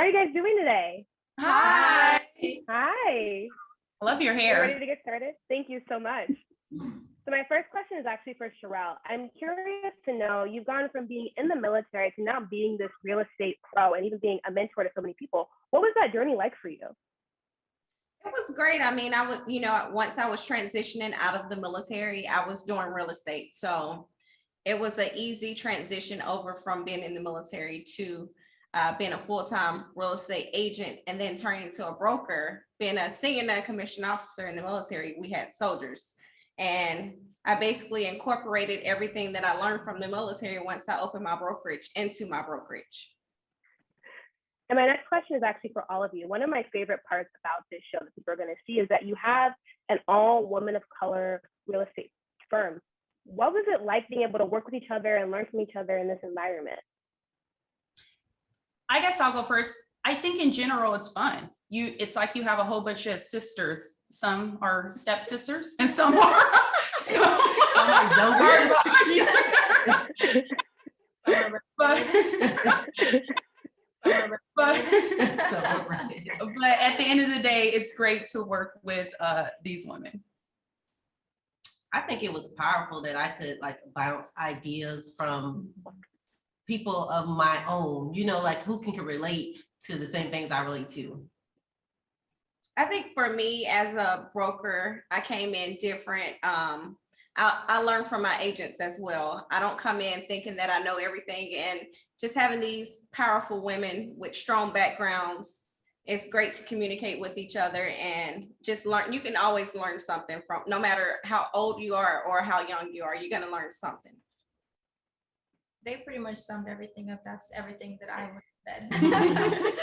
you guys doing today? Hi. Hi. I love your Are you hair. ready to get started? Thank you so much. So my first question is actually for Sherelle. I'm curious to know, you've gone from being in the military to now being this real estate pro and even being a mentor to so many people. What was that journey like for you? It was great. I mean, I was, once I was transitioning out of the military, I was doing real estate. So it was an easy transition over from being in the military to being a full-time real estate agent and then turning into a broker. Being a senior non-commissioned officer in the military, we had soldiers. And I basically incorporated everything that I learned from the military once I opened my brokerage into my brokerage. And my next question is actually for all of you. One of my favorite parts about this show that people are going to see is that you have an all woman of color real estate firm. What was it like being able to work with each other and learn from each other in this environment? I guess I'll go first. I think in general, it's fun. It's like you have a whole bunch of sisters. Some are stepsisters and some are but at the end of the day, it's great to work with these women. I think it was powerful that I could bounce ideas from people of my own, who can relate to the same things I relate to. I think for me as a broker, I came in different. I learned from my agents as well. I don't come in thinking that I know everything, and just having these powerful women with strong backgrounds, it's great to communicate with each other and just learn. You can always learn something from, no matter how old you are or how young you are, you're going to learn something. They pretty much summed everything up. That's everything that I would have said.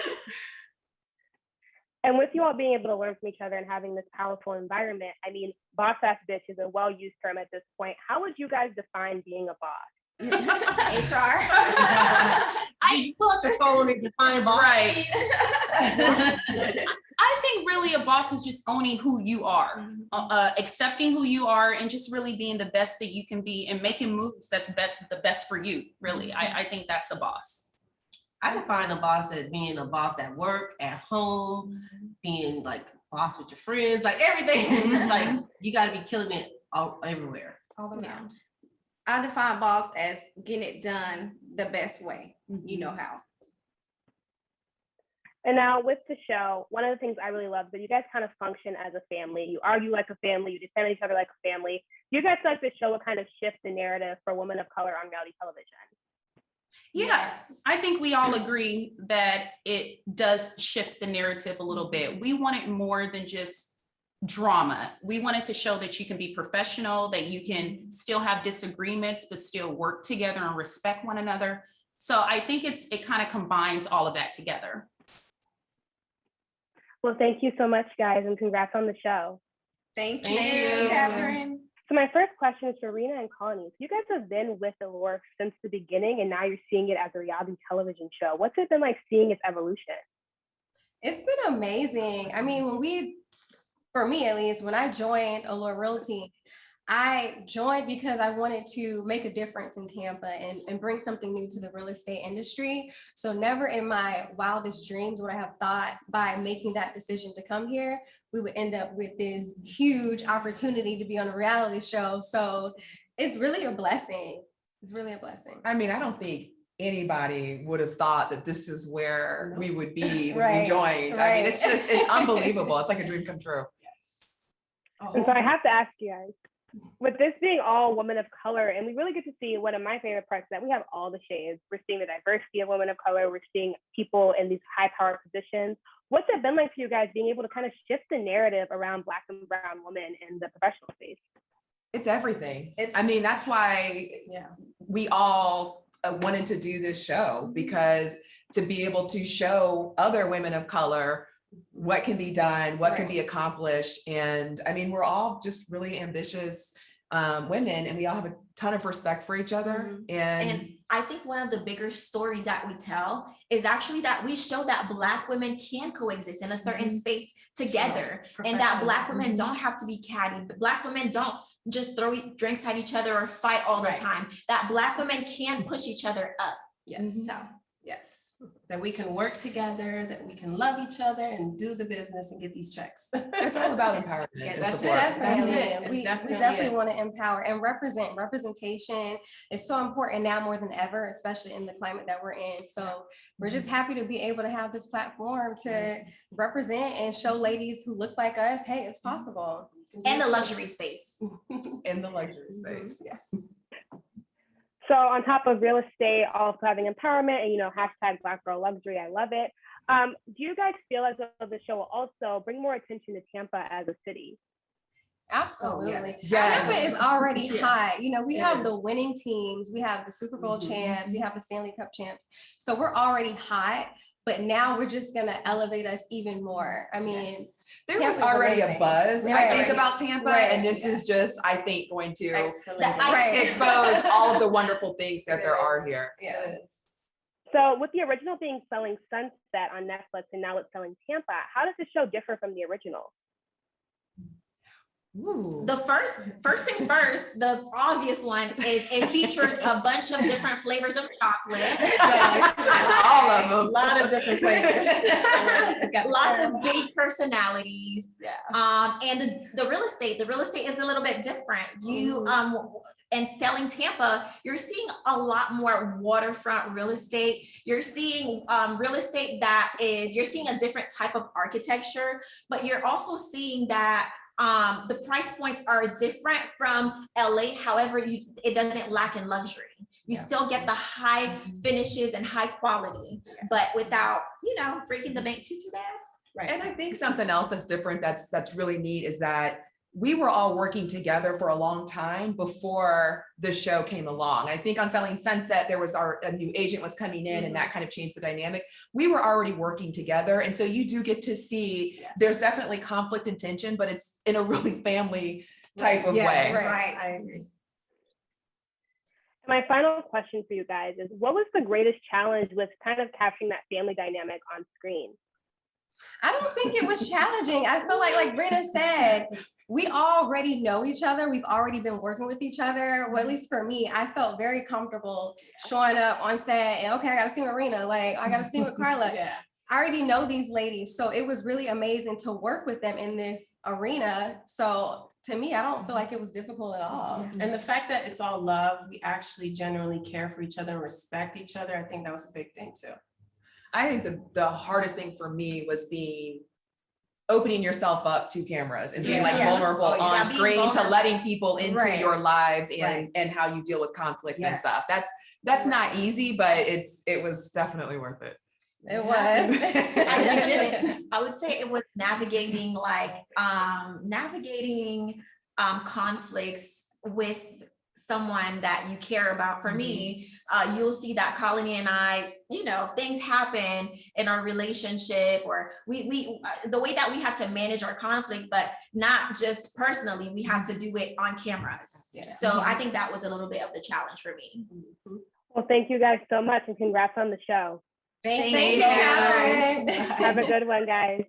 And with you all being able to learn from each other and having this powerful environment, I mean, boss ass bitch is a well-used term at this point. How would you guys define being a boss? HR. I pull up your phone and define boss. Right. I think really a boss is just owning who you are, accepting who you are, and just really being the best that you can be and making moves that's the best for you, really. I think that's a boss. I define a boss as being a boss at work, at home, being boss with your friends, everything. You got to be killing it everywhere. All around. I define boss as getting it done the best way, you know how. And now with the show, one of the things I really love is that you guys kind of function as a family. You argue like a family, you defend each other like a family. Do you guys feel like this show will kind of shift the narrative for women of color on reality television? Yes, I think we all agree that it does shift the narrative a little bit. We want it more than just drama. We wanted to show that you can be professional, that you can still have disagreements, but still work together and respect one another. So I think it kind of combines all of that together. Well, thank you so much, guys, and congrats on the show. Thank you, Catherine. So my first question is for Rena and Connie. You guys have been with Allure since the beginning, and now you're seeing it as a reality television show. What's it been like seeing its evolution? It's been amazing. I mean, for me at least, when I joined Allure Realty, I joined because I wanted to make a difference in Tampa and bring something new to the real estate industry. So never in my wildest dreams would I have thought by making that decision to come here, we would end up with this huge opportunity to be on a reality show. So it's really a blessing. It's really a blessing. I mean, I don't think anybody would have thought that this is where we would be when we joined. I mean, it's unbelievable. It's like a dream come true. Yes. And so I have to ask you guys, with this being all women of color, and we really get to see one of my favorite parts, that we have all the shades. We're seeing the diversity of women of color. We're seeing people in these high power positions. What's it been like for you guys being able to kind of shift the narrative around Black and brown women in the professional space? It's everything. I mean, that's why we all wanted to do this show, because to be able to show other women of color what can be done, what can be accomplished. And I mean, we're all just really ambitious women, and we all have a ton of respect for each other. And I think one of the bigger story that we tell is actually that we show that Black women can coexist in a certain space together, and that Black women don't have to be catty. Black women don't just throw drinks at each other or fight all the time. That Black women can push each other up. Yes. So Yes, that we can work together, that we can love each other and do the business and get these checks. It's all about empowerment Yeah, and that's support. it. Definitely. It's We definitely definitely it. want to empower and represent. Representation is so important now more than ever, especially in the climate that we're in. So we're just happy to be able to have this platform to represent and show ladies who look like us, hey, it's possible. And the luxury space. In the luxury space. Yes. So on top of real estate, also having empowerment and, hashtag Black Girl Luxury, I love it. Do you guys feel as though the show will also bring more attention to Tampa as a city? Absolutely. Yes. Tampa is already Yeah. hot. We It have is. the winning teams, we have the Super Bowl Mhm. champs, we have the Stanley Cup champs. So we're already hot, but now we're just gonna elevate us even more. I mean, Yes. There was Tampa's already a amazing. buzz, I Right. think, about Tampa, Right. and this is just, I think, going to Excellent. Right. expose all of the wonderful things that It there are is. here. yeah. So with the original being Selling Sunset on Netflix and now it's Selling Tampa, how does the show differ from the original? Ooh. The first thing first, the obvious one is it features a bunch of different flavors of chocolate. All of them. A lot of different flavors. Lots of big personalities. Yeah. And the real estate is a little bit different. And Selling Tampa, you're seeing a lot more waterfront real estate. You're seeing real estate you're seeing a different type of architecture, but you're also seeing that the price points are different from LA. However, it doesn't lack in luxury. You still get the high finishes and high quality, but without, breaking the bank too bad. Right. And I think something else that's different, that's really neat, is that we were all working together for a long time before the show came along. I think on Selling Sunset, there was a new agent was coming in and that kind of changed the dynamic. We were already working together. And so you do get to see, there's definitely conflict and tension, but it's in a really family type of way. Right. I agree. My final question for you guys is, what was the greatest challenge with kind of capturing that family dynamic on screen? I don't think it was challenging. I feel like Rita said, we already know each other. We've already been working with each other. Well, at least for me, I felt very comfortable showing up on set and okay, I got to see Marina. Like I got to see with Carla. I already know these ladies. So it was really amazing to work with them in this arena. So to me, I don't feel like it was difficult at all. And the fact that it's all love, we actually genuinely care for each other and respect each other. I think that was a big thing too. I think the hardest thing for me was opening yourself up to cameras and being vulnerable on screen to letting people into your lives and how you deal with conflict and stuff. That's not easy, but it was definitely worth it. It was. I would say it was navigating conflicts with someone that you care about. For me, you'll see that Colony and I, things happen in our relationship, or we the way that we had to manage our conflict, but not just personally, we had to do it on cameras. So I think that was a little bit of the challenge for me. Well, thank you guys so much and congrats on the show. Thank you, Catherine. Have a good one, guys.